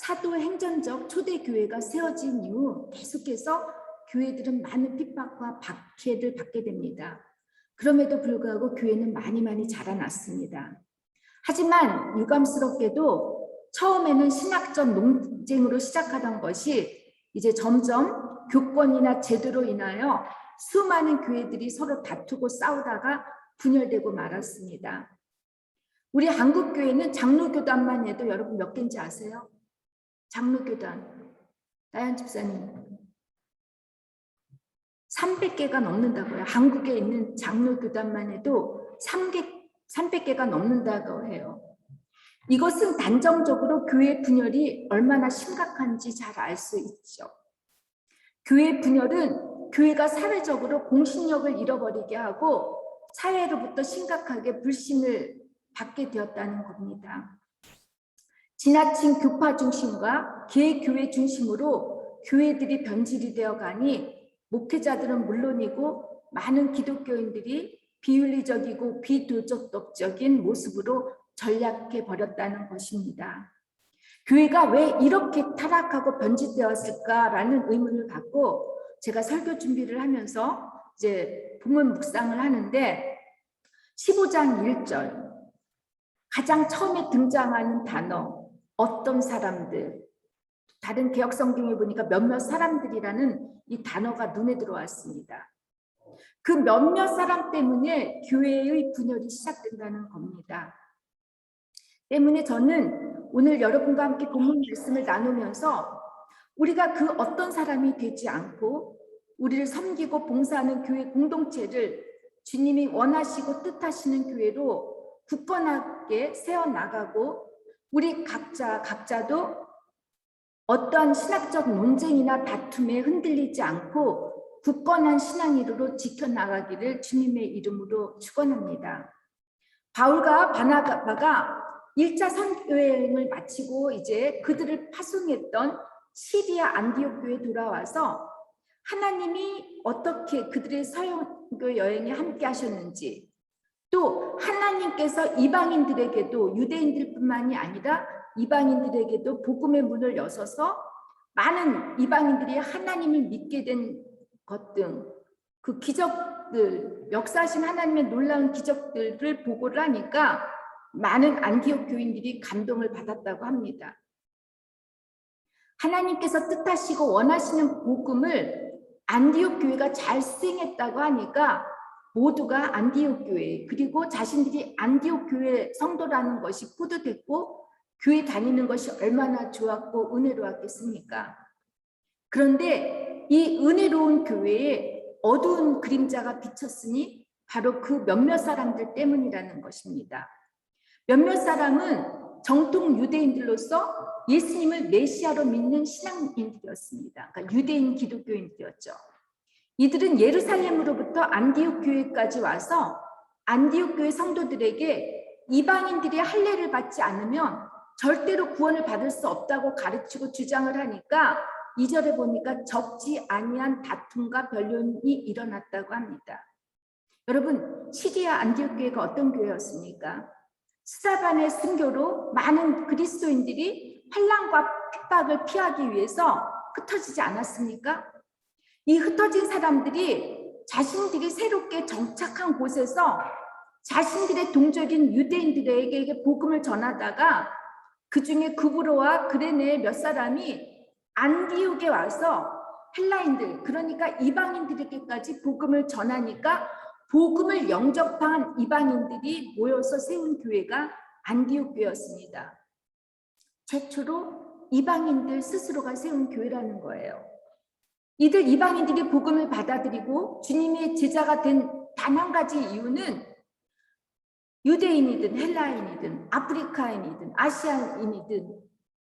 사도행전적 초대교회가 세워진 이후 계속해서 교회들은 많은 핍박과 박해를 받게 됩니다. 그럼에도 불구하고 교회는 많이 자라났습니다. 하지만 유감스럽게도 처음에는 신학적 논쟁으로 시작하던 것이 이제 점점 교권이나 제도로 인하여 수많은 교회들이 서로 다투고 싸우다가 분열되고 말았습니다. 우리 한국교회는 장로교단만 해도 여러분 몇 개인지 아세요? 장로교단. 나연 집사님. 300개가 넘는다고요. 한국에 있는 장로교단만 해도 300개가 넘는다고 해요. 이것은 단정적으로 교회 분열이 얼마나 심각한지 잘 알 수 있죠. 교회 분열은 교회가 사회적으로 공신력을 잃어버리게 하고 사회로부터 심각하게 불신을 받게 되었다는 겁니다. 지나친 교파 중심과 개교회 중심으로 교회들이 변질이 되어 가니 목회자들은 물론이고 많은 기독교인들이 비윤리적이고 비도덕적인 모습으로 전락해 버렸다는 것입니다. 교회가 왜 이렇게 타락하고 변질되었을까라는 의문을 갖고 제가 설교 준비를 하면서 이제 본문 묵상을 하는데 15장 1절 가장 처음에 등장하는 단어 어떤 사람들, 다른 개역 성경에 보니까 몇몇 사람들이라는 이 단어가 눈에 들어왔습니다. 그 몇몇 사람 때문에 교회의 분열이 시작된다는 겁니다. 때문에 저는 오늘 여러분과 함께 본문 말씀을 나누면서 우리가 그 어떤 사람이 되지 않고 우리를 섬기고 봉사하는 교회 공동체를 주님이 원하시고 뜻하시는 교회로 굳건하게 세워나가고 우리 각자도 어떠한 신학적 논쟁이나 다툼에 흔들리지 않고 굳건한 신앙이로 지켜나가기를 주님의 이름으로 축원합니다. 바울과 바나바가 1차 선교여행을 마치고 이제 그들을 파송했던 시리아 안디옥 교회에 돌아와서 하나님이 어떻게 그들의 선교 여행에 함께 하셨는지 또 하나님께서 이방인들에게도 유대인들뿐만이 아니라 이방인들에게도 복음의 문을 여셔서 많은 이방인들이 하나님을 믿게 된 것 등 그 기적들, 역사하신 하나님의 놀라운 기적들을 보고를 하니까 많은 안디옥 교인들이 감동을 받았다고 합니다. 하나님께서 뜻하시고 원하시는 복음을 안디옥 교회가 잘 수행했다고 하니까 모두가 안디옥 교회 그리고 자신들이 안디옥 교회 성도라는 것이 뿌듯했고 교회 다니는 것이 얼마나 좋았고 은혜로웠겠습니까? 그런데 이 은혜로운 교회에 어두운 그림자가 비쳤으니 바로 그 몇몇 사람들 때문이라는 것입니다. 몇몇 사람은 정통 유대인들로서 예수님을 메시아로 믿는 신앙인들이었습니다. 그러니까 유대인 기독교인들이었죠. 이들은 예루살렘으로부터 안디옥 교회까지 와서 안디옥 교회 성도들에게 이방인들이 할례를 받지 않으면 절대로 구원을 받을 수 없다고 가르치고 주장을 하니까 2절에 보니까 적지 아니한 다툼과 변론이 일어났다고 합니다. 여러분, 시리아 안디옥 교회가 어떤 교회였습니까? 스데반의 순교로 많은 그리스도인들이 환난과 핍박을 피하기 위해서 흩어지지 않았습니까? 이 흩어진 사람들이 자신들이 새롭게 정착한 곳에서 자신들의 동족인 유대인들에게 복음을 전하다가 그 중에 구브로와 그레네의 몇 사람이 안디옥에 와서 헬라인들, 그러니까 이방인들에게까지 복음을 전하니까 복음을 영접한 이방인들이 모여서 세운 교회가 안디옥 교회였습니다. 최초로 이방인들 스스로가 세운 교회라는 거예요. 이들 이방인들이 복음을 받아들이고 주님의 제자가 된 단 한 가지 이유는 유대인이든 헬라인이든 아프리카인이든 아시아인이든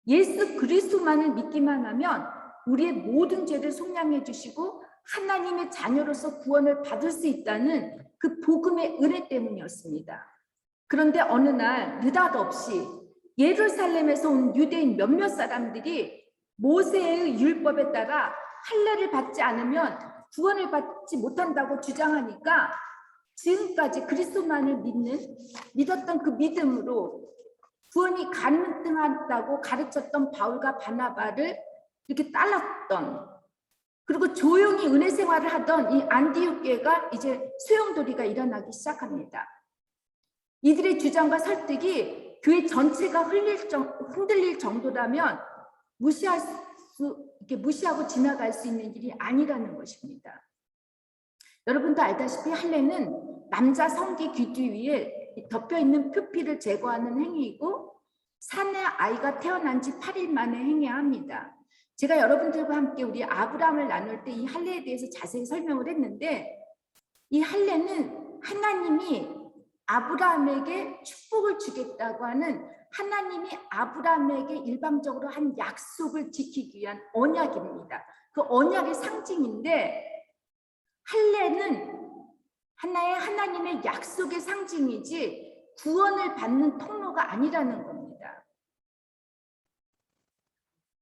예수 그리스도만을 믿기만 하면 우리의 모든 죄를 속량해 주시고 하나님의 자녀로서 구원을 받을 수 있다는 그 복음의 은혜 때문이었습니다. 그런데 어느 날 느닷없이 예루살렘에서 온 유대인 몇몇 사람들이 모세의 율법에 따라 할례를 받지 않으면 구원을 받지 못한다고 주장하니까 지금까지 그리스도만을 믿었던 그 믿음으로 구원이 가능하다고 가르쳤던 바울과 바나바를 이렇게 잘랐던, 그리고 조용히 은혜 생활을 하던 이 안디옥 교회가 이제 소용돌이가 일어나기 시작합니다. 이들의 주장과 설득이 교회 전체가 흔들릴 정도라면 무시하고 지나갈 수 있는 일이 아니라는 것입니다. 여러분도 알다시피 할례는 남자 성기 귀뒤 위에 덮여있는 표피를 제거하는 행위이고 사내 아이가 태어난 지 8일 만에 행해야 합니다. 제가 여러분들과 함께 우리 아브라함을 나눌 때 이 할례에 대해서 자세히 설명을 했는데, 이 할례는 하나님이 아브라함에게 축복을 주겠다고 하는 하나님이 아브라함에게 일방적으로 한 약속을 지키기 위한 언약입니다. 그 언약의 상징인데, 할례는 하나의 하나님의 약속의 상징이지 구원을 받는 통로가 아니라는 겁니다.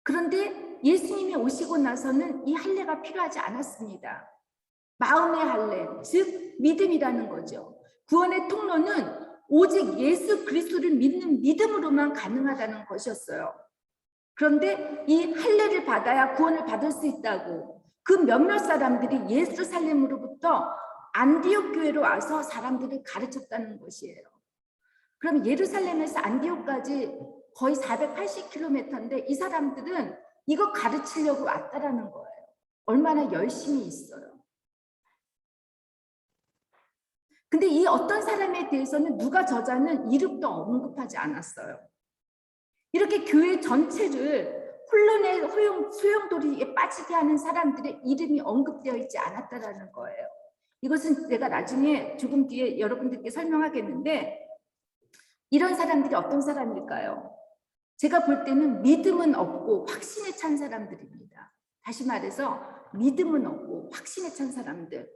그런데 예수님이 오시고 나서는 이 할례가 필요하지 않았습니다. 마음의 할례, 즉 믿음이라는 거죠. 구원의 통로는 오직 예수 그리스도를 믿는 믿음으로만 가능하다는 것이었어요. 그런데 이 할례를 받아야 구원을 받을 수 있다고 그 몇몇 사람들이 예루살렘으로부터 안디옥 교회로 와서 사람들을 가르쳤다는 것이에요. 그럼 예루살렘에서 안디옥까지 거의 480km인데 이 사람들은 이거 가르치려고 왔다라는 거예요. 얼마나 열심히 있어요. 근데 이 어떤 사람에 대해서는 누가 저자는 이름도 언급하지 않았어요. 이렇게 교회 전체를 혼돈의 소용돌이에 빠지게 하는 사람들의 이름이 언급되어 있지 않았다라는 거예요. 이것은 내가 나중에 조금 뒤에 여러분들께 설명하겠는데, 이런 사람들이 어떤 사람일까요? 제가 볼 때는 믿음은 없고 확신에 찬 사람들입니다. 다시 말해서 믿음은 없고 확신에 찬 사람들.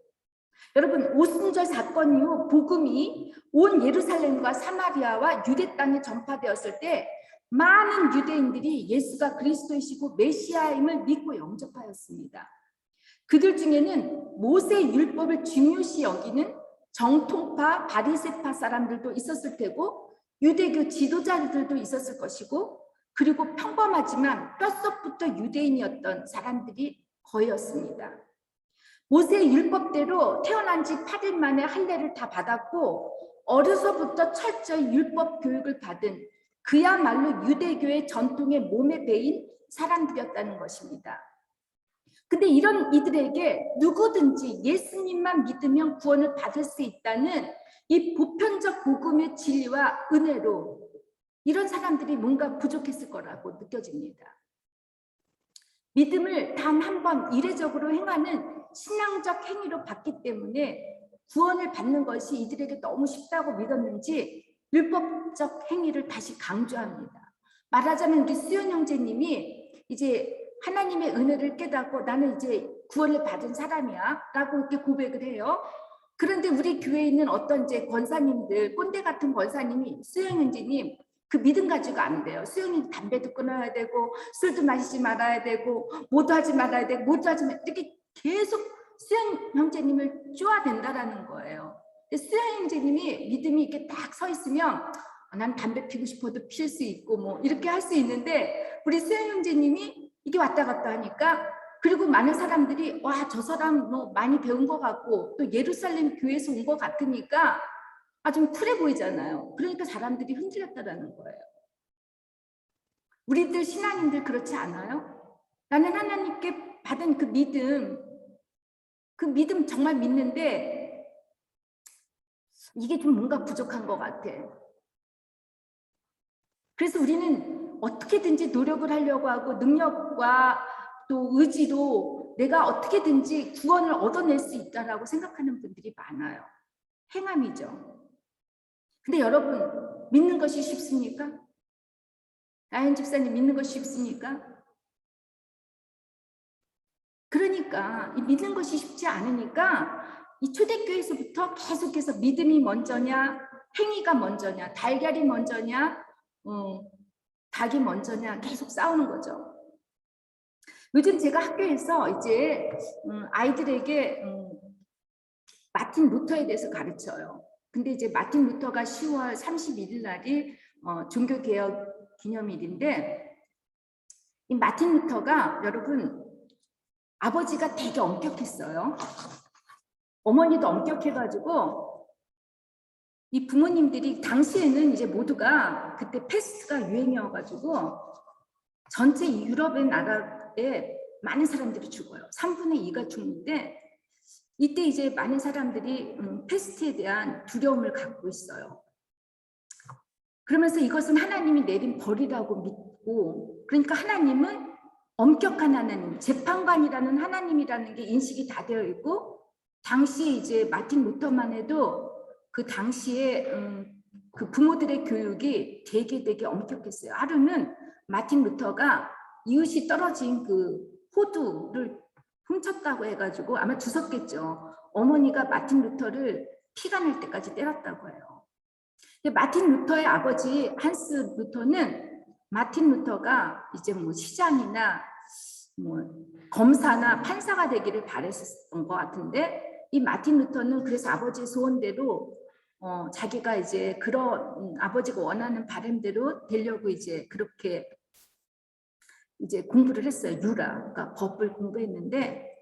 여러분, 오순절 사건 이후 복음이 온 예루살렘과 사마리아와 유대 땅에 전파되었을 때 많은 유대인들이 예수가 그리스도이시고 메시아임을 믿고 영접하였습니다. 그들 중에는 모세 율법을 중요시 여기는 정통파 바리새파 사람들도 있었을 테고 유대교 지도자들도 있었을 것이고, 그리고 평범하지만 뼛속부터 유대인이었던 사람들이 거의였습니다. 모세 율법대로 태어난 지 8일 만에 할례를 다 받았고 어려서부터 철저히 율법 교육을 받은 그야말로 유대교의 전통의 몸에 배인 사람들이었다는 것입니다. 근데 이런 이들에게 누구든지 예수님만 믿으면 구원을 받을 수 있다는 이 보편적 복음의 진리와 은혜로 이런 사람들이 뭔가 부족했을 거라고 느껴집니다. 믿음을 단 한 번 이례적으로 행하는 신앙적 행위로 봤기 때문에 구원을 받는 것이 이들에게 너무 쉽다고 믿었는지 율법적 행위를 다시 강조합니다. 말하자면 우리 수연 형제님이 이제 하나님의 은혜를 깨닫고 나는 이제 구원을 받은 사람이야 라고 이렇게 고백을 해요. 그런데 우리 교회에 있는 어떤 이제 권사님들, 꼰대 같은 권사님이 수연 형제님 그 믿음 가지고 안 돼요. 수영이 담배도 끊어야 되고 술도 마시지 말아야 되고 뭐도 하지 말아야 되고 뭐도 하지 말 이렇게 계속 수영 형제님을 쪼아댄다라는 거예요. 수영 형제님이 믿음이 이렇게 딱 서 있으면 난 담배 피고 싶어도 필 수 있고 뭐 이렇게 할 수 있는데, 우리 수영 형제님이 이게 왔다 갔다 하니까, 그리고 많은 사람들이 와, 저 사람 뭐 많이 배운 것 같고 또 예루살렘 교회에서 온 것 같으니까 좀 쿨해 보이잖아요. 그러니까 사람들이 흔들렸다라는 거예요. 우리들 신앙인들 그렇지 않아요? 나는 하나님께 받은 그 믿음 정말 믿는데 이게 좀 뭔가 부족한 것 같아. 그래서 우리는 어떻게든지 노력을 하려고 하고 능력과 또 의지로 내가 어떻게든지 구원을 얻어낼 수 있다라고 생각하는 분들이 많아요. 행함이죠. 근데 여러분, 믿는 것이 쉽습니까? 나연 집사님 믿는 것이 쉽습니까? 그러니까 이 믿는 것이 쉽지 않으니까 이 초대교회에서부터 계속해서 믿음이 먼저냐, 행위가 먼저냐, 달걀이 먼저냐, 닭이 먼저냐 계속 싸우는 거죠. 요즘 제가 학교에서 이제 아이들에게 마틴 루터에 대해서 가르쳐요. 근데 이제 마틴 루터가 10월 31일 날이 종교개혁 기념일인데, 이 마틴 루터가 여러분 아버지가 되게 엄격했어요. 어머니도 엄격해가지고 이 부모님들이 당시에는 이제 모두가 그때 패스트가 유행이어가지고 전체 유럽의 나라에 많은 사람들이 죽어요. 3분의 2가 죽는데 이때 이제 많은 사람들이 패스트에 대한 두려움을 갖고 있어요. 그러면서 이것은 하나님이 내린 벌이라고 믿고, 그러니까 하나님은 엄격한 하나님, 재판관이라는 하나님이라는 게 인식이 다 되어 있고, 당시에 이제 마틴 루터만 해도 그 당시에 그 부모들의 교육이 되게 엄격했어요. 하루는 마틴 루터가 이웃이 떨어진 그 호두를 훔쳤다고 해가지고 아마 주웠겠죠. 어머니가 마틴 루터를 피가 날 때까지 때렸다고 해요. 근데 마틴 루터의 아버지 한스 루터는 마틴 루터가 이제 뭐 시장이나 뭐 검사나 판사가 되기를 바랬었던 것 같은데, 이 마틴 루터는 그래서 아버지의 소원대로 자기가 이제 그런 아버지가 원하는 바람대로 되려고 이제 그렇게 이제 공부를 했어요. 그러니까 법을 공부했는데,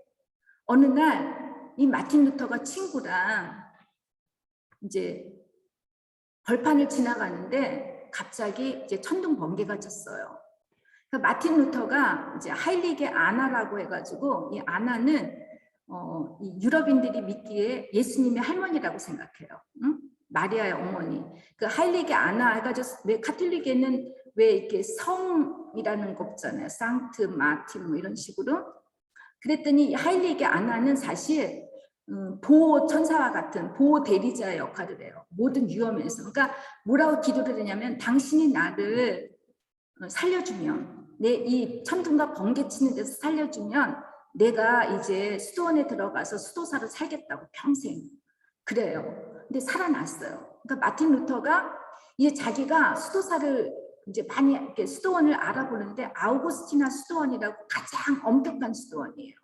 어느 날 이 마틴 루터가 친구랑 이제 벌판을 지나가는데 갑자기 이제 천둥 번개가 쳤어요. 그러니까 마틴 루터가 이제 하일리게 아나라고 해가지고, 이 아나는 이 유럽인들이 믿기에 예수님의 할머니라고 생각해요. 응? 마리아의 어머니. 그 하일리게 아나 해가지고 왜 카톨릭에는 왜 이렇게 성이라는 거 없잖아요. 상트 마틴 뭐 이런 식으로. 그랬더니 하일리게 아나는 사실 보호 천사와 같은 보호 대리자의 역할을 해요. 모든 위험에서. 그러니까 뭐라고 기도를 하냐면, 당신이 나를 살려주면, 내 이 천둥과 번개 치는 데서 살려주면 내가 이제 수도원에 들어가서 수도사로 살겠다고 평생. 그래요. 근데 살아났어요. 그러니까 마틴 루터가 이제 자기가 수도사를 이제 많이 이렇게 수도원을 알아보는데, 아우구스티나 수도원이라고 가장 엄격한 수도원이에요.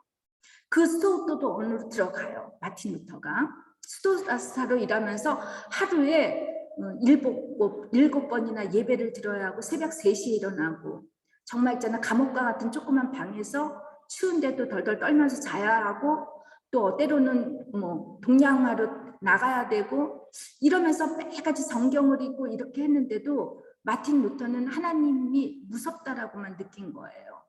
그 수도원으로 들어가요. 마틴 루터가 수도사로 일하면서 하루에 7번이나 예배를 드려야 하고, 새벽 3시에 일어나고, 정말 있잖아, 감옥과 같은 조그만 방에서 추운데도 덜덜 떨면서 자야 하고, 또 때로는 뭐 동양화로 나가야 되고, 이러면서 매일같이 성경을 읽고 이렇게 했는데도 마틴 루터는 하나님이 무섭다라고만 느낀 거예요.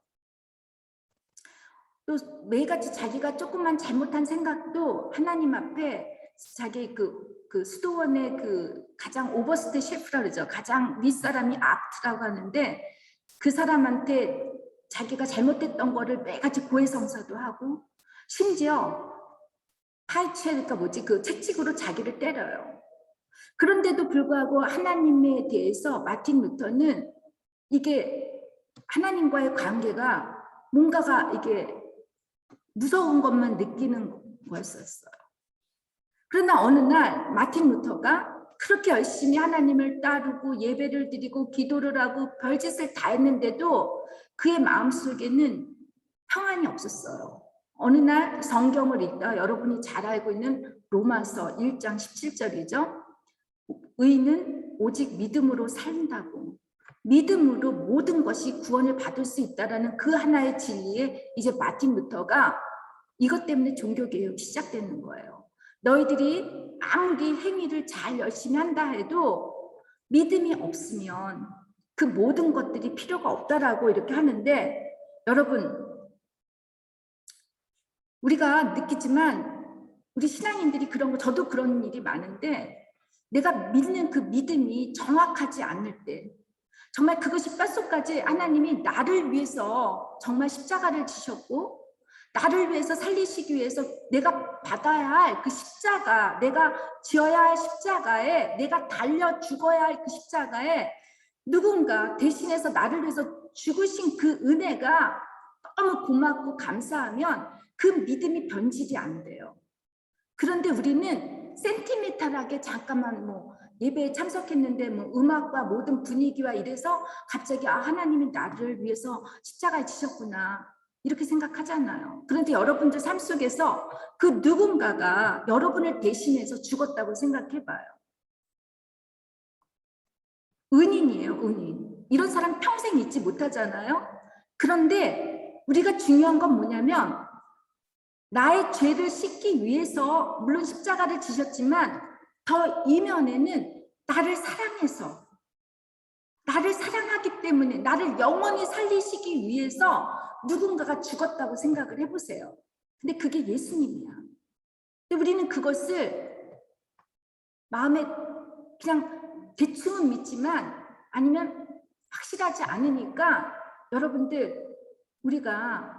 또 매일같이 자기가 조금만 잘못한 생각도 하나님 앞에 자기 그 수도원의 그 가장 오버스트 셰프라 그러죠. 가장 윗사람이 아트라고 하는데, 그 사람한테 자기가 잘못했던 거를 매일같이 고해성사도 하고, 심지어 그러니까 뭐지, 그 채찍으로 자기를 때려요. 그런데도 불구하고 하나님에 대해서 마틴 루터는 이게 하나님과의 관계가 뭔가가 이게 무서운 것만 느끼는 거였었어요. 그러나 어느 날 마틴 루터가 그렇게 열심히 하나님을 따르고 예배를 드리고 기도를 하고 별짓을 다 했는데도 그의 마음속에는 평안이 없었어요. 어느 날 성경을 읽다, 여러분이 잘 알고 있는 로마서 1장 17절이죠. 의인은 오직 믿음으로 산다고. 믿음으로 모든 것이 구원을 받을 수 있다라는 그 하나의 진리에 이제 마틴 루터가 이것 때문에 종교개혁이 시작되는 거예요. 너희들이 아무리 행위를 잘 열심히 한다 해도 믿음이 없으면 그 모든 것들이 필요가 없다라고 이렇게 하는데, 여러분 우리가 느끼지만 우리 신앙인들이 그런 거, 저도 그런 일이 많은데, 내가 믿는 그 믿음이 정확하지 않을 때, 정말 그것이 뼛속까지 하나님이 나를 위해서 정말 십자가를 지셨고 나를 위해서 살리시기 위해서 내가 받아야 할 그 십자가, 내가 지어야 할 십자가에, 내가 달려 죽어야 할 그 십자가에 누군가 대신해서 나를 위해서 죽으신 그 은혜가 너무 고맙고 감사하면 그 믿음이 변질이 안 돼요. 그런데 우리는 센티미터하게 잠깐만 뭐 예배에 참석했는데 뭐 음악과 모든 분위기와 이래서 갑자기 하나님이 나를 위해서 십자가에 지셨구나 이렇게 생각하잖아요. 그런데 여러분들 삶 속에서 그 누군가가 여러분을 대신해서 죽었다고 생각해봐요. 은인이에요, 은인. 이런 사람 평생 잊지 못하잖아요. 그런데 우리가 중요한 건 뭐냐면 나의 죄를 씻기 위해서 물론 십자가를 지셨지만 더 이면에는 나를 사랑해서 나를 사랑하기 때문에 나를 영원히 살리시기 위해서 누군가가 죽었다고 생각을 해보세요. 근데 그게 예수님이야. 근데 우리는 그것을 마음에 그냥 대충은 믿지만 아니면 확실하지 않으니까 여러분들 우리가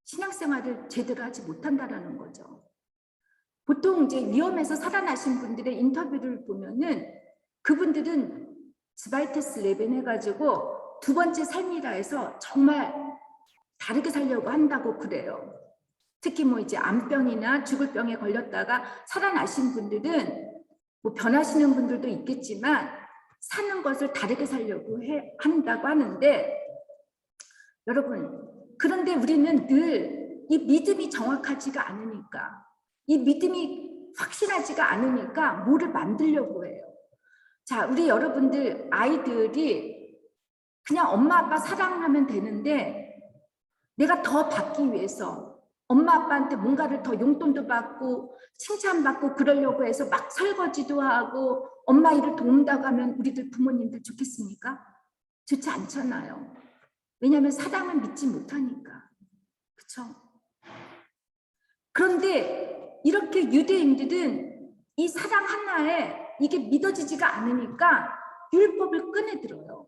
신앙생활을 제대로 하지 못한다라는 거죠. 보통 이제 위험해서 살아나신 분들의 인터뷰를 보면은 그분들은 스바이테스 레벤 해가지고 두 번째 삶이라 해서 정말 다르게 살려고 한다고 그래요. 특히 뭐 이제 암병이나 죽을 병에 걸렸다가 살아나신 분들은 뭐 변하시는 분들도 있겠지만 사는 것을 다르게 살려고 한다고 하는데 여러분 그런데 우리는 늘 이 믿음이 정확하지가 않으니까 이 믿음이 확실하지가 않으니까 뭐를 만들려고 해요. 자, 우리 여러분들 아이들이 그냥 엄마 아빠 사랑하면 되는데 내가 더 받기 위해서 엄마 아빠한테 뭔가를 더 용돈도 받고 칭찬받고 그러려고 해서 막 설거지도 하고 엄마 일을 도운다고 하면 우리들 부모님들 좋겠습니까? 좋지 않잖아요. 왜냐하면 사랑을 믿지 못하니까. 그렇죠? 그런데 이렇게 유대인들은 이 사랑 하나에 이게 믿어지지가 않으니까 율법을 꺼내들어요.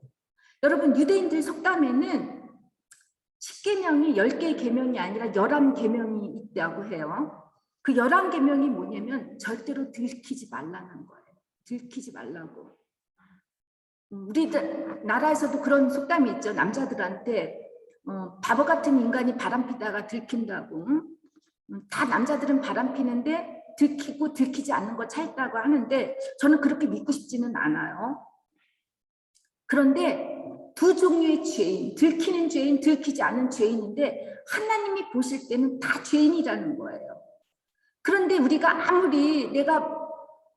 여러분 유대인들 속담에는 10계명이 10개의 계명이 아니라 11계명이 있다고 해요. 그 11계명이 뭐냐면 절대로 들키지 말라는 거예요. 들키지 말라고. 우리 나라에서도 그런 속담이 있죠. 남자들한테 바보 같은 인간이 바람피다가 들킨다고. 다 남자들은 바람피는데 들키고 들키지 않는 거 차있다고 하는데 저는 그렇게 믿고 싶지는 않아요. 그런데 두 종류의 죄인, 들키는 죄인, 들키지 않은 죄인인데 하나님이 보실 때는 다 죄인이라는 거예요. 그런데 우리가 아무리 내가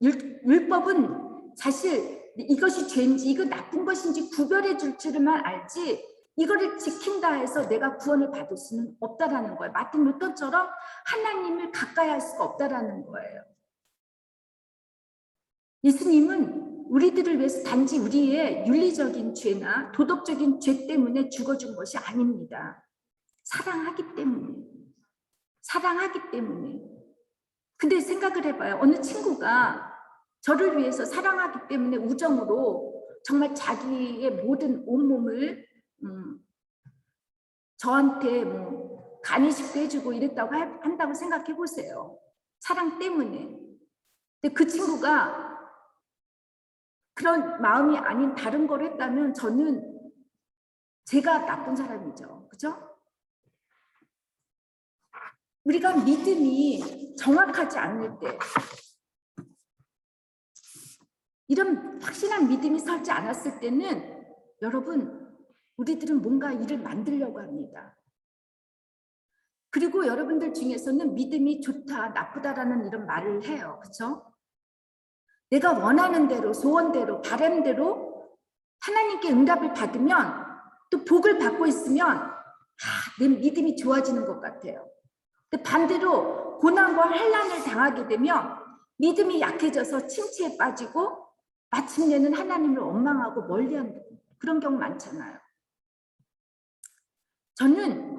율법은 사실 이것이 죄인지 이거 나쁜 것인지 구별해 줄 줄만 알지 이거를 지킨다 해서 내가 구원을 받을 수는 없다라는 거예요. 마틴 루터처럼 하나님을 가까이 할 수가 없다라는 거예요. 예수님은 우리들을 위해서 단지 우리의 윤리적인 죄나 도덕적인 죄 때문에 죽어준 것이 아닙니다. 사랑하기 때문에. 사랑하기 때문에. 근데 생각을 해봐요. 어느 친구가 저를 위해서 사랑하기 때문에 우정으로 정말 자기의 모든 온몸을 저한테 뭐 간이식도 해주고 이랬다고 한다고 생각해 보세요. 사랑 때문에. 근데 그 친구가 그런 마음이 아닌 다른 걸 했다면 저는 제가 나쁜 사람이죠. 그죠? 우리가 믿음이 정확하지 않을 때 이런 확실한 믿음이 서지 않았을 때는 여러분 우리들은 뭔가 일을 만들려고 합니다. 그리고 여러분들 중에서는 믿음이 좋다, 나쁘다라는 이런 말을 해요. 그렇죠? 내가 원하는 대로, 소원대로, 바람대로 하나님께 응답을 받으면 또 복을 받고 있으면 내 믿음이 좋아지는 것 같아요. 근데 반대로 고난과 환난을 당하게 되면 믿음이 약해져서 침체에 빠지고 마침내는 하나님을 원망하고 멀리하는 그런 경우 많잖아요. 저는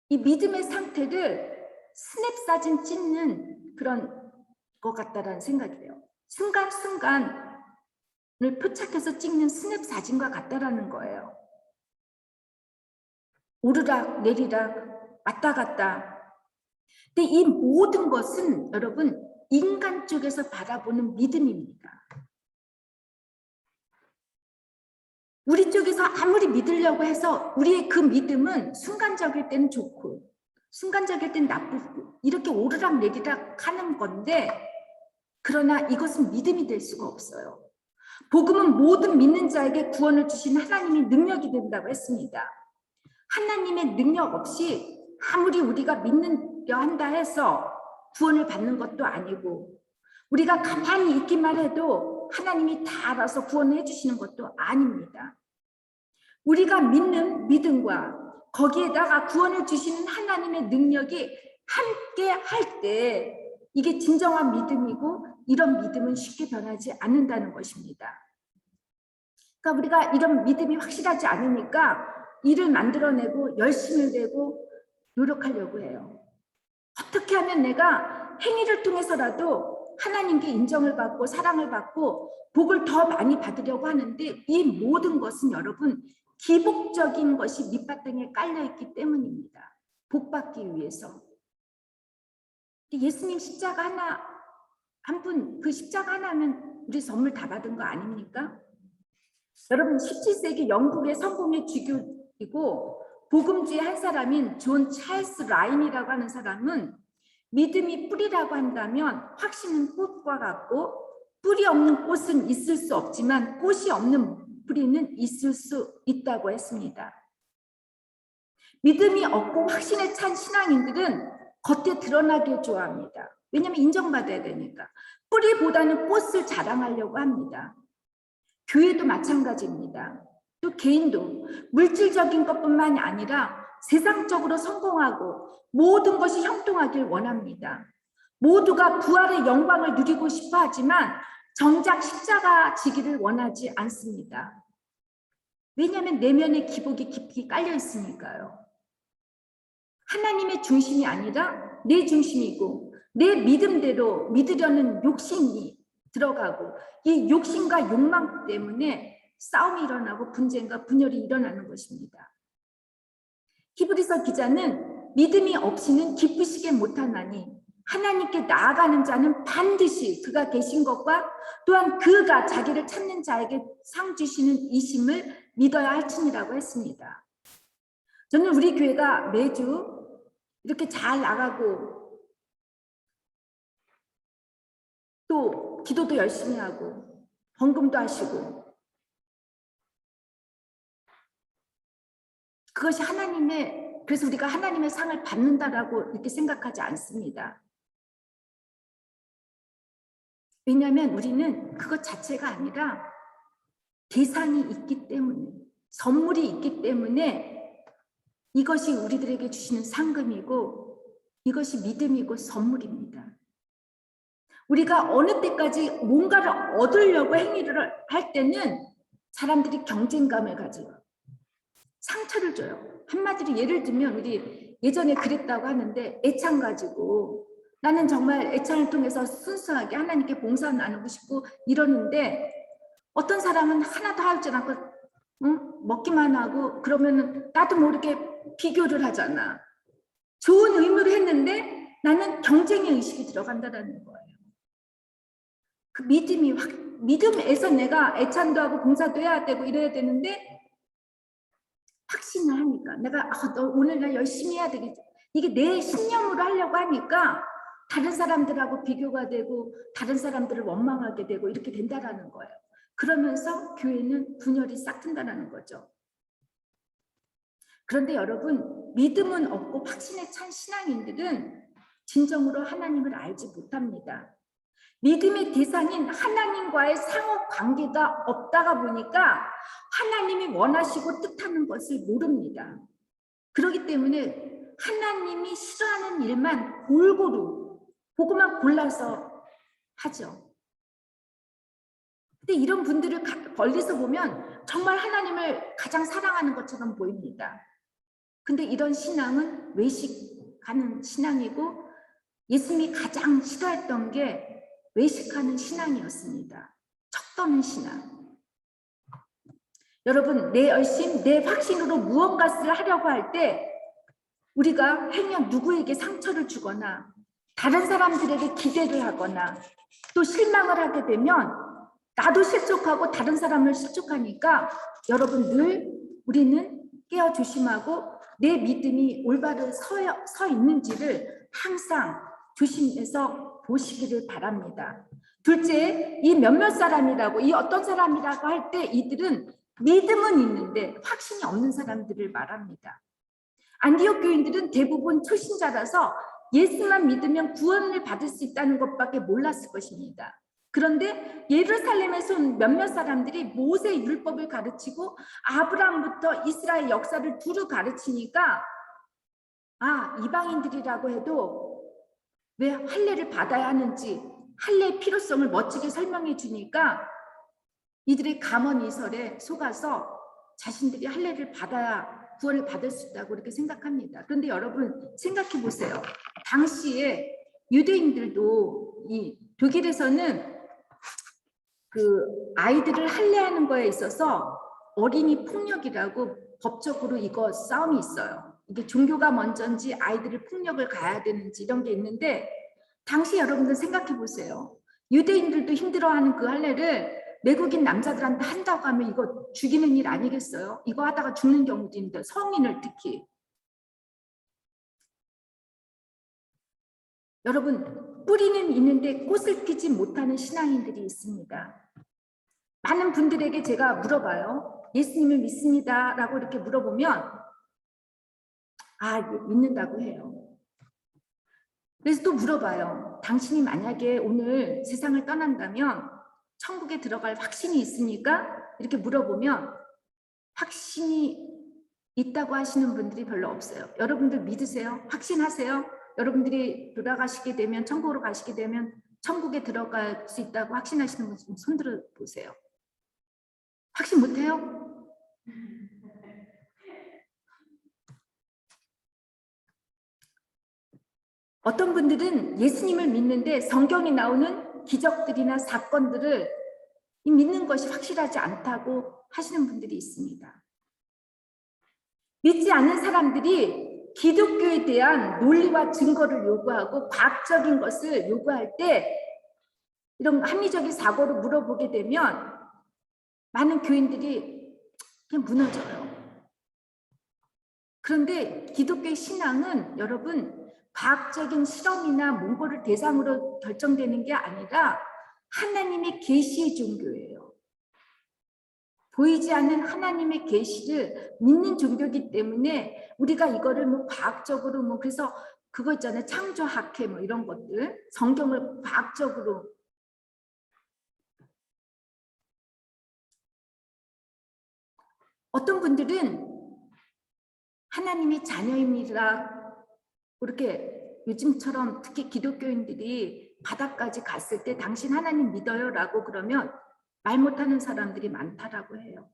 이 믿음의 상태를 스냅 사진 찍는 그런 것 같다라는 생각이 돼요. 순간순간을 포착해서 찍는 스냅 사진과 같다라는 거예요. 오르락 내리락 왔다 갔다. 근데 이 모든 것은 여러분 인간 쪽에서 바라보는 믿음입니다. 우리 쪽에서 아무리 믿으려고 해서 우리의 그 믿음은 순간적일 때는 좋고 순간적일 때는 나쁘고 이렇게 오르락 내리락 하는 건데 그러나 이것은 믿음이 될 수가 없어요. 복음은 모든 믿는 자에게 구원을 주신 하나님의 능력이 된다고 했습니다. 하나님의 능력 없이 아무리 우리가 믿는려 한다 해서 구원을 받는 것도 아니고 우리가 가만히 있기만 해도 하나님이 다 알아서 구원을 해주시는 것도 아닙니다. 우리가 믿는 믿음과 거기에다가 구원을 주시는 하나님의 능력이 함께 할 때 이게 진정한 믿음이고, 이런 믿음은 쉽게 변하지 않는다는 것입니다. 그러니까 우리가 이런 믿음이 확실하지 않으니까 일을 만들어내고 열심을 내고 노력하려고 해요. 어떻게 하면 내가 행위를 통해서라도 하나님께 인정을 받고 사랑을 받고 복을 더 많이 받으려고 하는데, 이 모든 것은 여러분 기복적인 것이 밑바탕에 깔려있기 때문입니다. 복 받기 위해서. 예수님 십자가 하나, 한 분, 그 십자가 하나면 우리 선물 다 받은 거 아닙니까? 여러분 17세기 영국의 성공의 주교이고 복음주의 한 사람인 존 찰스 라인이라고 하는 사람은, 믿음이 뿌리라고 한다면 확신은 꽃과 같고 뿌리 없는 꽃은 있을 수 없지만 꽃이 없는 뿌리는 있을 수 있다고 했습니다. 믿음이 없고 확신에 찬 신앙인들은 겉에 드러나길 좋아합니다. 왜냐하면 인정받아야 되니까. 뿌리보다는 꽃을 자랑하려고 합니다. 교회도 마찬가지입니다. 또 개인도 물질적인 것뿐만이 아니라 세상적으로 성공하고 모든 것이 형통하길 원합니다. 모두가 부활의 영광을 누리고 싶어 하지만 정작 십자가 지기를 원하지 않습니다. 왜냐하면 내면의 기복이 깊이 깔려 있으니까요. 하나님의 중심이 아니라 내 중심이고 내 믿음대로 믿으려는 욕심이 들어가고, 이 욕심과 욕망 때문에 싸움이 일어나고 분쟁과 분열이 일어나는 것입니다. 히브리서 기자는 믿음이 없이는 기쁘시게 못하나니 하나님께 나아가는 자는 반드시 그가 계신 것과 또한 그가 자기를 찾는 자에게 상 주시는 이심을 믿어야 할지니라고 했습니다. 저는 우리 교회가 매주 이렇게 잘 나가고 또 기도도 열심히 하고 헌금도 하시고, 그것이 하나님의, 그래서 우리가 하나님의 상을 받는다라고 이렇게 생각하지 않습니다. 왜냐하면 우리는 그것 자체가 아니라 대상이 있기 때문에, 선물이 있기 때문에 이것이 우리들에게 주시는 상금이고 이것이 믿음이고 선물입니다. 우리가 어느 때까지 뭔가를 얻으려고 행위를 할 때는 사람들이 경쟁감을 가져요. 상처를 줘요. 한마디로 예를 들면 우리 예전에 그랬다고 하는데, 애찬 가지고 나는 정말 애찬을 통해서 순수하게 하나님께 봉사 나누고 싶고 이러는데, 어떤 사람은 하나도 하지 않고 먹기만 하고 그러면 나도 모르게 비교를 하잖아. 좋은 의무를 했는데 나는 경쟁의 의식이 들어간다는 거예요. 그 믿음에서 내가 애찬도 하고 봉사도 해야 되고 이래야 되는데, 확신을 하니까 내가 너 오늘 날 열심히 해야 되겠지, 이게 내 신념으로 하려고 하니까 다른 사람들하고 비교가 되고 다른 사람들을 원망하게 되고 이렇게 된다라는 거예요. 그러면서 교회는 분열이 싹 튼다는 거죠. 그런데 여러분, 믿음은 없고 확신에 찬 신앙인들은 진정으로 하나님을 알지 못합니다. 믿음의 대상인 하나님과의 상호 관계가 없다가 보니까 하나님이 원하시고 뜻하는 것을 모릅니다. 그렇기 때문에 하나님이 싫어하는 일만 골고루 그것만 골라서 하죠. 근데 이런 분들을 멀리서 보면 정말 하나님을 가장 사랑하는 것처럼 보입니다. 근데 이런 신앙은 외식하는 신앙이고, 예수님이 가장 싫어했던 게 외식하는 신앙이었습니다. 척도는 신앙. 여러분, 내 열심, 내 확신으로 무언가를 하려고 할 때 우리가 행여 누구에게 상처를 주거나 다른 사람들에게 기대를 하거나 또 실망을 하게 되면 나도 실족하고 다른 사람을 실족하니까, 여러분 늘 우리는 깨어 조심하고 내 믿음이 올바로 서 있는지를 항상 조심해서 보시기를 바랍니다. 둘째, 이 몇몇 사람이라고, 이 어떤 사람이라고 할 때 이들은 믿음은 있는데 확신이 없는 사람들을 말합니다. 안디옥 교인들은 대부분 초신자라서 예수만 믿으면 구원을 받을 수 있다는 것밖에 몰랐을 것입니다. 그런데 예루살렘에서 온 몇몇 사람들이 모세 율법을 가르치고 아브라함부터 이스라엘 역사를 두루 가르치니까 이방인들이라고 해도 왜 할례를 받아야 하는지 할례의 필요성을 멋지게 설명해 주니까 이들의 감언이설에 속아서 자신들이 할례를 받아야 구원을 받을 수 있다고 이렇게 생각합니다. 그런데 여러분 생각해 보세요. 당시에 유대인들도 이 독일에서는 그 아이들을 할례하는 거에 있어서 어린이 폭력이라고 법적으로 이거 싸움이 있어요. 이게 종교가 먼저인지 아이들을 폭력을 가야 되는지 이런 게 있는데 당시 여러분들 생각해 보세요. 유대인들도 힘들어하는 그 할례를 외국인 남자들한테 한다고 하면 이거 죽이는 일 아니겠어요? 이거 하다가 죽는 경우도 있는데 성인을 특히. 여러분 뿌리는 있는데 꽃을 피지 못하는 신앙인들이 있습니다. 많은 분들에게 제가 물어봐요. 예수님을 믿습니다 라고 이렇게 물어보면 믿는다고 해요. 그래서 또 물어봐요. 당신이 만약에 오늘 세상을 떠난다면 천국에 들어갈 확신이 있습니까? 이렇게 물어보면 확신이 있다고 하시는 분들이 별로 없어요. 여러분들 믿으세요? 확신하세요? 여러분들이 돌아가시게 되면 천국으로 가시게 되면 천국에 들어갈 수 있다고 확신하시는 분 손들어 보세요. 확신 못해요? 어떤 분들은 예수님을 믿는데 성경에 나오는 기적들이나 사건들을 믿는 것이 확실하지 않다고 하시는 분들이 있습니다. 믿지 않는 사람들이 기독교에 대한 논리와 증거를 요구하고 과학적인 것을 요구할 때 이런 합리적인 사고로 물어보게 되면 많은 교인들이 그냥 무너져요. 그런데 기독교의 신앙은 여러분 과학적인 실험이나 뭔가를 대상으로 결정되는 게 아니라 하나님의 계시의 종교예요. 보이지 않는 하나님의 계시를 믿는 종교이기 때문에 우리가 이거를 뭐 과학적으로 그래서 그거 있잖아요. 창조학회 이런 것들 성경을 과학적으로 어떤 분들은 하나님이 자녀입니다. 그렇게 요즘처럼 특히 기독교인들이 바다까지 갔을 때 당신 하나님 믿어요? 라고 그러면 말 못하는 사람들이 많다라고 해요.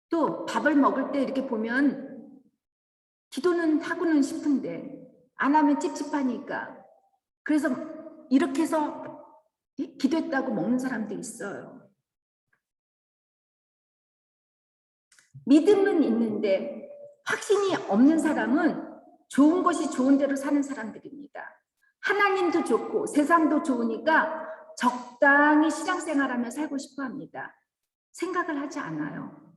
또 밥을 먹을 때 이렇게 보면 기도는 하고는 싶은데 안 하면 찝찝하니까 그래서 이렇게 해서 기도했다고 먹는 사람도 있어요. 믿음은 있는데 확신이 없는 사람은 좋은 것이 좋은 대로 사는 사람들입니다. 하나님도 좋고 세상도 좋으니까 적당히 신앙생활하며 살고 싶어 합니다. 생각을 하지 않아요.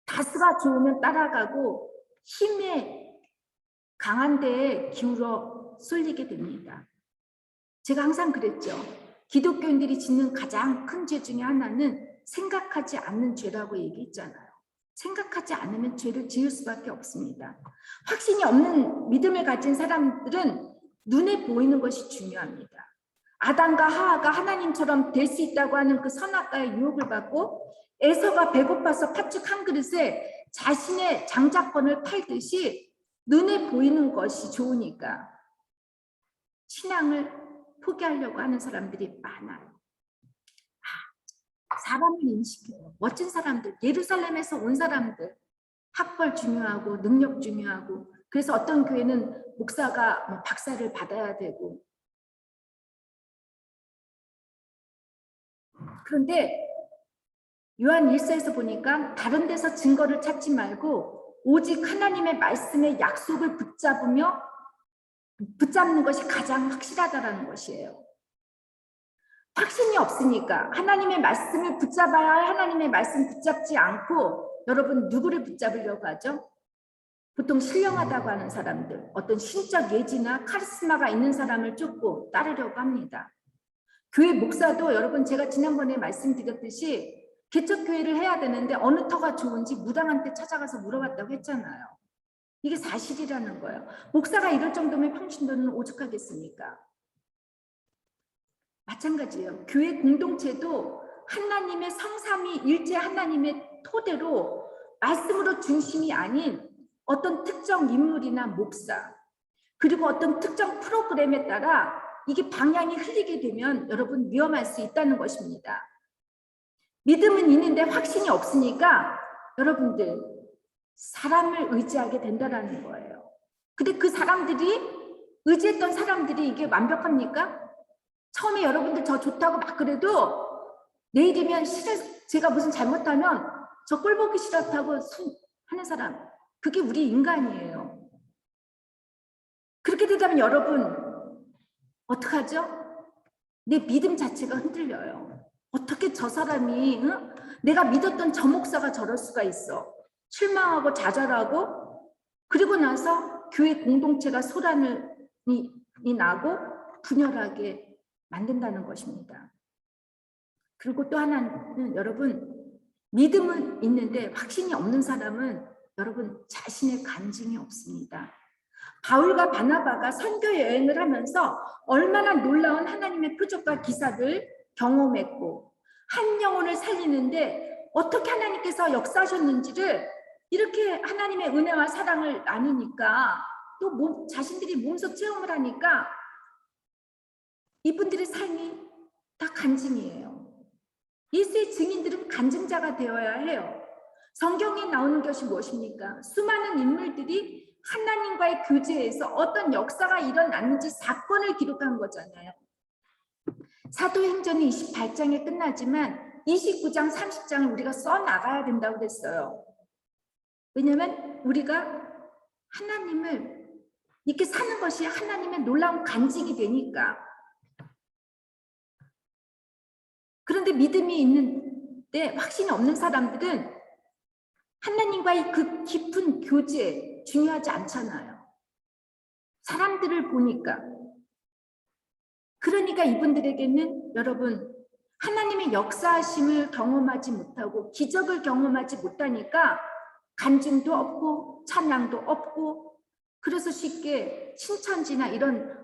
다스가 좋으면 따라가고 힘에 강한 데에 기울어 쏠리게 됩니다. 제가 항상 그랬죠. 기독교인들이 짓는 가장 큰 죄 중에 하나는 생각하지 않는 죄라고 얘기했잖아요. 생각하지 않으면 죄를 지을 수밖에 없습니다. 확신이 없는 믿음을 가진 사람들은 눈에 보이는 것이 중요합니다. 아담과 하와가 하나님처럼 될 수 있다고 하는 그 선악과의 유혹을 받고 에서가 배고파서 팥죽 한 그릇에 자신의 장자권을 팔듯이 눈에 보이는 것이 좋으니까 신앙을 포기하려고 하는 사람들이 많아요. 사람을 인식해요. 멋진 사람들, 예루살렘에서 온 사람들, 학벌 중요하고 능력 중요하고 그래서 어떤 교회는 목사가 박사를 받아야 되고 그런데 요한 1서에서 보니까 다른 데서 증거를 찾지 말고 오직 하나님의 말씀의 약속을 붙잡는 것이 가장 확실하다는 것이에요. 확신이 없으니까 하나님의 말씀을 붙잡아야 할 하나님의 말씀 붙잡지 않고 여러분 누구를 붙잡으려고 하죠? 보통 신령하다고 하는 사람들, 어떤 신적 예지나 카리스마가 있는 사람을 쫓고 따르려고 합니다. 교회 목사도 여러분 제가 지난번에 말씀드렸듯이 개척교회를 해야 되는데 어느 터가 좋은지 무당한테 찾아가서 물어봤다고 했잖아요. 이게 사실이라는 거예요. 목사가 이럴 정도면 평신도는 오죽하겠습니까? 마찬가지예요. 교회 공동체도 하나님의 성삼위 일체 하나님의 토대로 말씀으로 중심이 아닌 어떤 특정 인물이나 목사 그리고 어떤 특정 프로그램에 따라 이게 방향이 흘리게 되면 여러분 위험할 수 있다는 것입니다. 믿음은 있는데 확신이 없으니까 여러분들 사람을 의지하게 된다는 거예요. 근데 그 사람들이 의지했던 사람들이 이게 완벽합니까? 처음에 여러분들 저 좋다고 막 그래도 내일이면 제가 무슨 잘못하면 저 꼴 보기 싫다고 하는 사람, 그게 우리 인간이에요. 그렇게 되다면 여러분 어떡하죠? 내 믿음 자체가 흔들려요. 어떻게 저 사람이 내가 믿었던 저 목사가 저럴 수가 있어. 실망하고 좌절하고 그리고 나서 교회 공동체가 소란이 나고 분열하게 만든다는 것입니다. 그리고 또 하나는 여러분 믿음은 있는데 확신이 없는 사람은 여러분 자신의 간증이 없습니다. 바울과 바나바가 선교 여행을 하면서 얼마나 놀라운 하나님의 표적과 기사를 경험했고 한 영혼을 살리는데 어떻게 하나님께서 역사하셨는지를 이렇게 하나님의 은혜와 사랑을 나누니까 또 자신들이 몸소 체험을 하니까 이분들의 삶이 다 간증이에요. 예수의 증인들은 간증자가 되어야 해요. 성경에 나오는 것이 무엇입니까? 수많은 인물들이 하나님과의 교제에서 어떤 역사가 일어났는지 사건을 기록한 거잖아요. 사도행전이 28장에 끝나지만 29장, 30장을 우리가 써나가야 된다고 그랬어요. 왜냐하면 우리가 하나님을 이렇게 사는 것이 하나님의 놀라운 간직이 되니까. 그런데 믿음이 있는데 확신이 없는 사람들은 하나님과의 그 깊은 교제 중요하지 않잖아요. 사람들을 보니까. 그러니까 이분들에게는 여러분 하나님의 역사하심을 경험하지 못하고 기적을 경험하지 못하니까 간증도 없고 찬양도 없고 그래서 쉽게 신천지나 이런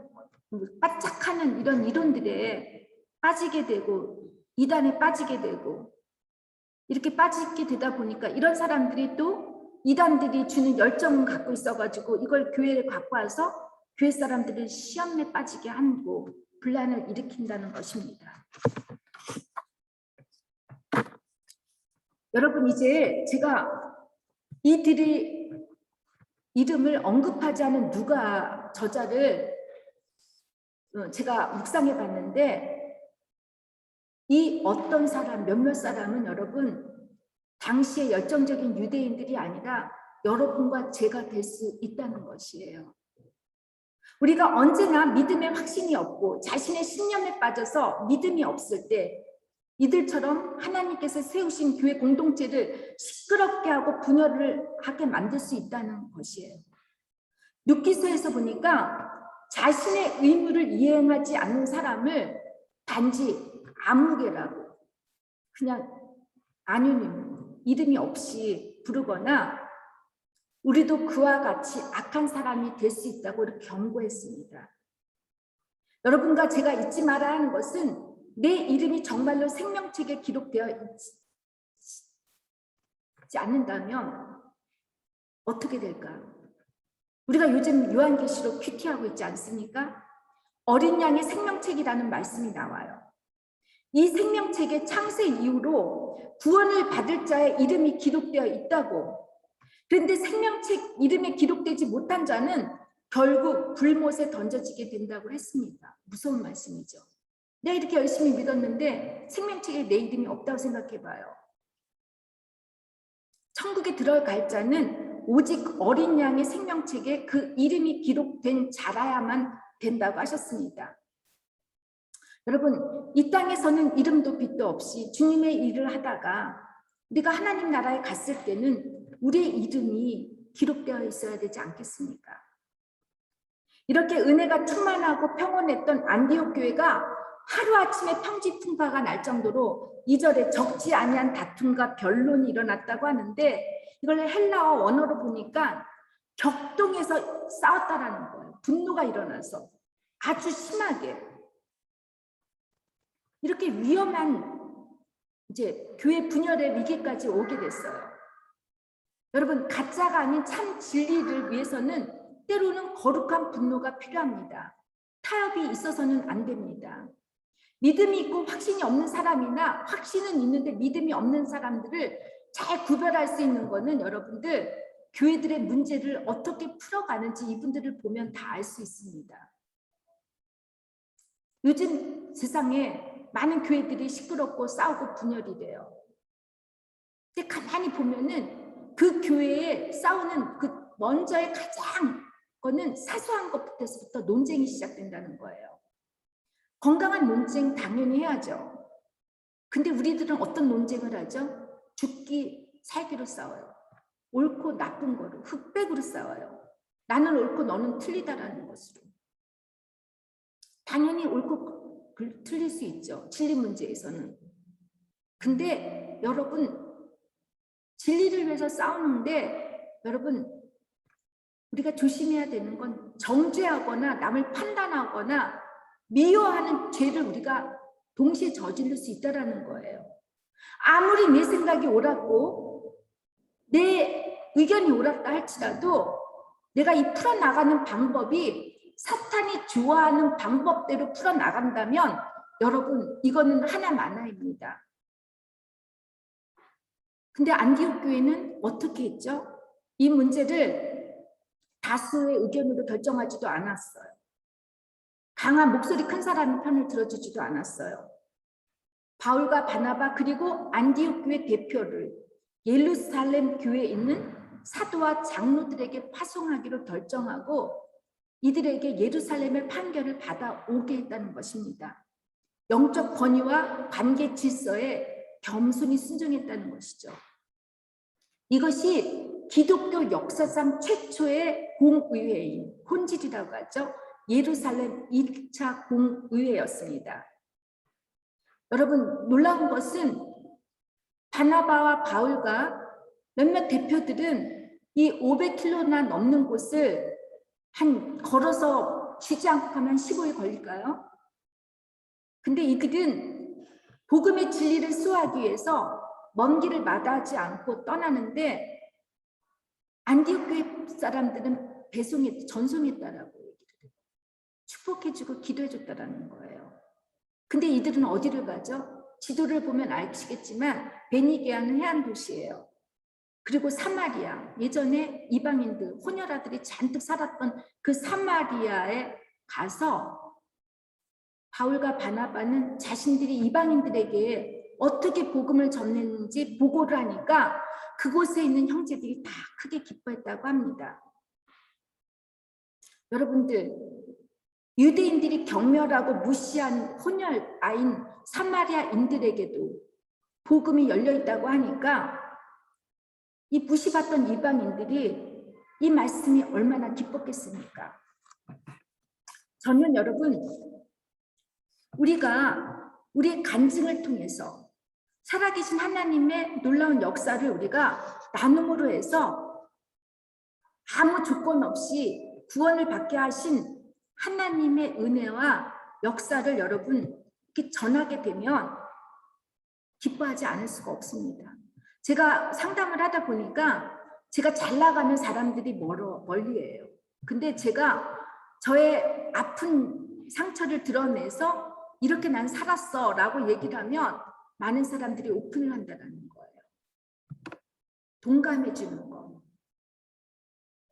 바짝하는 이런 이론들에 빠지게 되고 이단에 빠지게 되고 이렇게 빠지게 되다 보니까 이런 사람들이 또 이단들이 주는 열정을 갖고 있어가지고 이걸 교회에 갖고 와서 교회 사람들을 시험에 빠지게 하고 분란을 일으킨다는 것입니다. 여러분 이제 제가 이들의 이름을 언급하지 않은 누가 저자를 제가 묵상해 봤는데 이 어떤 사람 몇몇 사람은 여러분 당시의 열정적인 유대인들이 아니라 여러분과 제가 될 수 있다는 것이에요. 우리가 언제나 믿음에 확신이 없고 자신의 신념에 빠져서 믿음이 없을 때 이들처럼 하나님께서 세우신 교회 공동체를 시끄럽게 하고 분열을 하게 만들 수 있다는 것이에요. 룻기서에서 보니까 자신의 의무를 이행하지 않는 사람을 단지 아무개라고 그냥 아뉴님 이름이 없이 부르거나 우리도 그와 같이 악한 사람이 될 수 있다고 이렇게 경고했습니다. 여러분과 제가 잊지 말아야 하는 것은 내 이름이 정말로 생명책에 기록되어 있지 않는다면 어떻게 될까? 우리가 요즘 요한계시록 큐티하고 있지 않습니까? 어린 양의 생명책이라는 말씀이 나와요. 이 생명책의 창세 이후로 구원을 받을 자의 이름이 기록되어 있다고. 그런데 생명책 이름에 기록되지 못한 자는 결국 불못에 던져지게 된다고 했습니다. 무서운 말씀이죠. 내가 이렇게 열심히 믿었는데 생명책에 내 이름이 없다고 생각해봐요. 천국에 들어갈 자는 오직 어린 양의 생명책에 그 이름이 기록된 자라야만 된다고 하셨습니다. 여러분 이 땅에서는 이름도 빛도 없이 주님의 일을 하다가 우리가 하나님 나라에 갔을 때는 우리의 이름이 기록되어 있어야 되지 않겠습니까? 이렇게 은혜가 충만하고 평온했던 안디옥 교회가 하루아침에 평지풍파가 날 정도로 2절에 적지 아니한 다툼과 변론이 일어났다고 하는데 이걸 헬라어 원어로 보니까 격동해서 싸웠다라는 거예요. 분노가 일어나서 아주 심하게. 이렇게 위험한 이제 교회 분열의 위기까지 오게 됐어요. 여러분, 가짜가 아닌 참 진리를 위해서는 때로는 거룩한 분노가 필요합니다. 타협이 있어서는 안 됩니다. 믿음이 있고 확신이 없는 사람이나 확신은 있는데 믿음이 없는 사람들을 잘 구별할 수 있는 거는 여러분들 교회들의 문제를 어떻게 풀어가는지 이분들을 보면 다 알 수 있습니다. 요즘 세상에 많은 교회들이 시끄럽고 싸우고 분열이 돼요. 근데 가만히 보면은 그 교회에 싸우는 그 먼저의 가장 거는 사소한 것부터 논쟁이 시작된다는 거예요. 건강한 논쟁 당연히 해야죠. 근데 우리들은 어떤 논쟁을 하죠? 죽기 살기로 싸워요. 옳고 나쁜 거로 흑백으로 싸워요. 나는 옳고 너는 틀리다라는 것으로. 당연히 옳고 틀릴 수 있죠. 진리 문제에서는. 근데 여러분, 진리를 위해서 싸우는데 여러분, 우리가 조심해야 되는 건 정죄하거나 남을 판단하거나 미워하는 죄를 우리가 동시에 저지를 수 있다는 거예요. 아무리 내 생각이 옳았고 내 의견이 옳았다 할지라도 내가 이 풀어나가는 방법이 사탄이 좋아하는 방법대로 풀어나간다면 여러분, 이거는 하나만하입니다. 근데 안디옥 교회는 어떻게 했죠? 이 문제를 다수의 의견으로 결정하지도 않았어요. 강한 목소리 큰 사람의 편을 들어주지도 않았어요. 바울과 바나바 그리고 안디옥 교회 대표를 예루살렘 교회에 있는 사도와 장로들에게 파송하기로 결정하고 이들에게 예루살렘의 판결을 받아오게 했다는 것입니다. 영적 권위와 관계 질서에 겸손히 순종했다는 것이죠. 이것이 기독교 역사상 최초의 공의회인 혼질이라고 하죠. 예루살렘 1차 공의회였습니다. 여러분, 놀라운 것은 바나바와 바울과 몇몇 대표들은 이 500km나 넘는 곳을 걸어서 쉬지 않고 가면 15일 걸릴까요? 근데 이들은 복음의 진리를 수호하기 위해서 먼 길을 마다하지 않고 떠나는데 안디옥 교회 사람들은 전송했다라고 얘기를 해요. 축복해주고 기도해줬다라는 거예요. 근데 이들은 어디를 가죠? 지도를 보면 아시겠지만 베니게아는 해안 도시예요. 그리고 사마리아, 예전에 이방인들, 혼혈아들이 잔뜩 살았던 그 사마리아에 가서 바울과 바나바는 자신들이 이방인들에게 어떻게 복음을 전했는지 보고를 하니까 그곳에 있는 형제들이 다 크게 기뻐했다고 합니다. 여러분들, 유대인들이 경멸하고 무시한 혼혈아인 사마리아인들에게도 복음이 열려있다고 하니까 이 무시받던 이방인들이 이 말씀이 얼마나 기뻤겠습니까? 저는 여러분, 우리가 우리의 간증을 통해서 살아계신 하나님의 놀라운 역사를 우리가 나눔으로 해서 아무 조건 없이 구원을 받게 하신 하나님의 은혜와 역사를 여러분 이렇게 전하게 되면 기뻐하지 않을 수가 없습니다. 제가 상담을 하다 보니까 제가 잘 나가는 사람들이 멀리예요. 근데 제가 저의 아픈 상처를 드러내서 이렇게 난 살았어 라고 얘기를 하면 많은 사람들이 오픈을 한다는 거예요. 동감해 주는 거.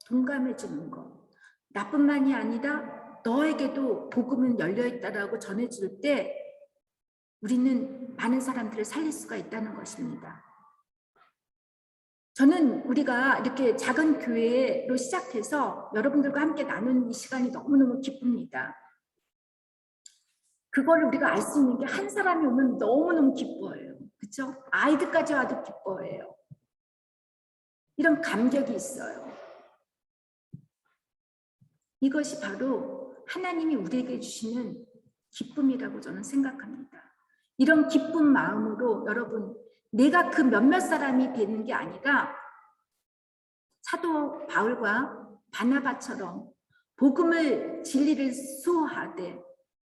동감해 주는 거. 나뿐만이 아니라 너에게도 복음은 열려있다라고 전해줄 때 우리는 많은 사람들을 살릴 수가 있다는 것입니다. 저는 우리가 이렇게 작은 교회로 시작해서 여러분들과 함께 나누는 이 시간이 너무너무 기쁩니다. 그걸 우리가 알 수 있는 게 한 사람이 오면 너무너무 기뻐해요. 그렇죠? 아이들까지 와도 기뻐해요. 이런 감격이 있어요. 이것이 바로 하나님이 우리에게 주시는 기쁨이라고 저는 생각합니다. 이런 기쁜 마음으로 여러분, 내가 그 몇몇 사람이 되는 게 아니라 사도 바울과 바나바처럼 복음을 진리를 수호하되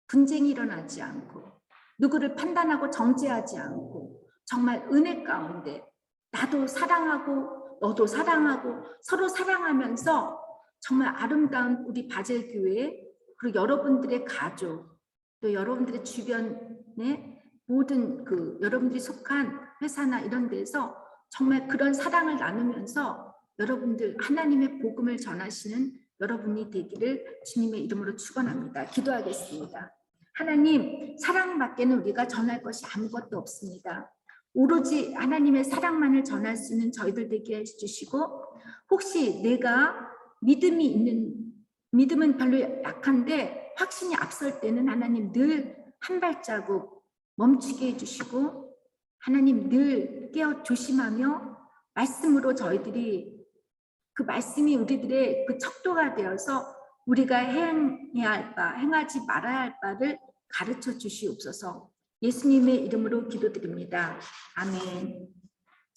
분쟁이 일어나지 않고 누구를 판단하고 정죄하지 않고 정말 은혜 가운데 나도 사랑하고 너도 사랑하고 서로 사랑하면서 정말 아름다운 우리 바젤교회 그리고 여러분들의 가족 또 여러분들의 주변에 모든 여러분들이 속한 회사나 이런 데서 정말 그런 사랑을 나누면서 여러분들 하나님의 복음을 전하시는 여러분이 되기를 주님의 이름으로 축원합니다. 기도하겠습니다. 하나님, 사랑밖에는 우리가 전할 것이 아무것도 없습니다. 오로지 하나님의 사랑만을 전할 수 있는 저희들 되게 해주시고, 혹시 내가 믿음은 별로 약한데 확신이 앞설 때는 하나님 늘 한 발자국 멈추게 해주시고, 하나님 늘 깨어 조심하며 말씀으로 저희들이 그 말씀이 우리들의 그 척도가 되어서 우리가 행해야 할 바, 행하지 말아야 할 바를 가르쳐 주시옵소서. 예수님의 이름으로 기도드립니다. 아멘.